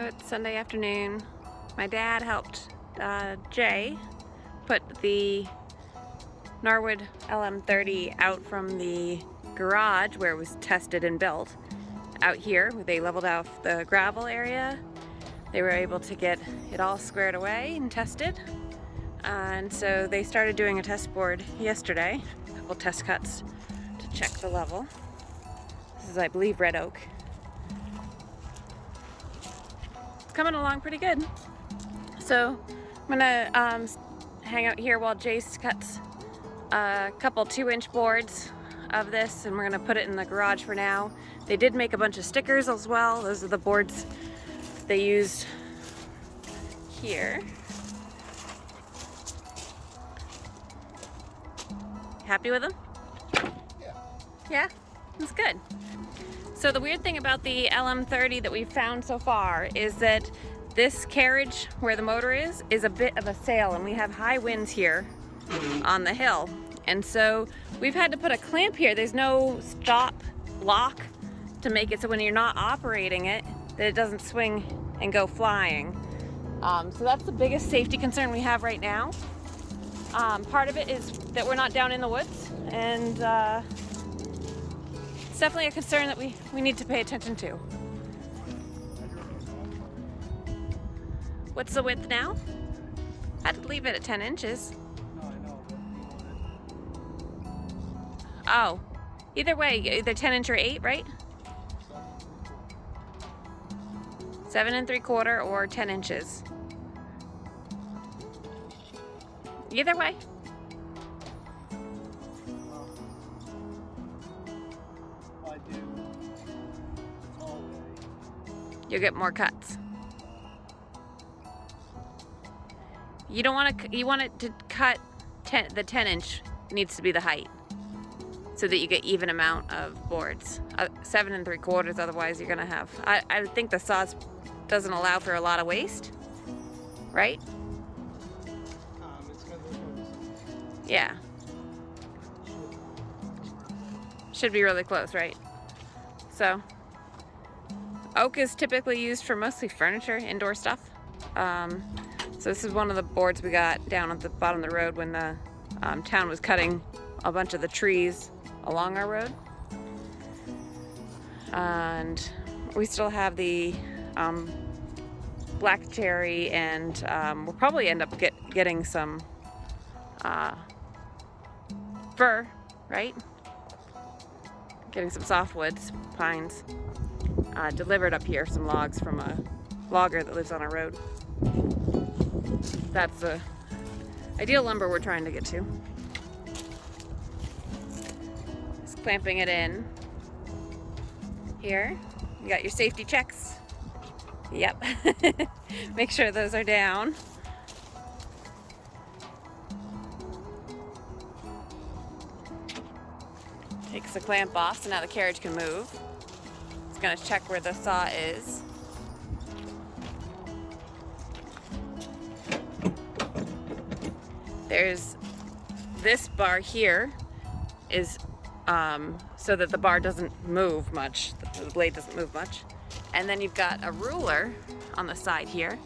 So it's Sunday afternoon. My dad helped Jay put the Norwood LM30 out from the garage where it was tested and built out here. They leveled off the gravel area. They were able to get it all squared away and tested. And so they started doing a test board yesterday, a couple test cuts to check the level. This is, I believe, red oak. It's coming along pretty good. So I'm gonna hang out here while Jace cuts a couple 2-inch boards of this, and we're gonna put it in the garage for now. They did make a bunch of stickers as well. Those are the boards they used here. Happy with them? Yeah. Yeah? That's good. So the weird thing about the LM30 that we've found so far is that this carriage where the motor is a bit of a sail, and we have high winds here on the hill. And so we've had to put a clamp here. There's no stop lock to make it so when you're not operating it, that it doesn't swing and go flying. So that's the biggest safety concern we have right now. Part of it is that we're not down in the woods, and it's definitely a concern that we need to pay attention to. What's the width now? I'd leave it at 10 inches. No, I know, but you want it. Oh, either way, either 10 inch or 8, right? 7 3/4 or 10 inches. Either way. If I do all day. You'll get more cuts. You don't want to. You want it to cut the 10 inch needs to be the height, so that you get even amount of boards. 7 3/4. Otherwise, you're gonna have. I think the saw doesn't allow for a lot of waste, right? It's gonna look Yeah. Should be really close, right? So, oak is typically used for mostly furniture, indoor stuff. So this is one of the boards we got down at the bottom of the road when the town was cutting a bunch of the trees along our road. And we still have the black cherry, and we'll probably end up getting some fir, right? Getting some softwoods, pines, delivered up here, some logs from a logger that lives on our road. That's the ideal lumber we're trying to get to. Just clamping it in. Here, you got your safety checks. Yep. Make sure those are down. Takes the clamp off, so now the carriage can move. It's gonna check where the saw is. There's this bar here is so that the bar doesn't move much, the blade doesn't move much. And then you've got a ruler on the side here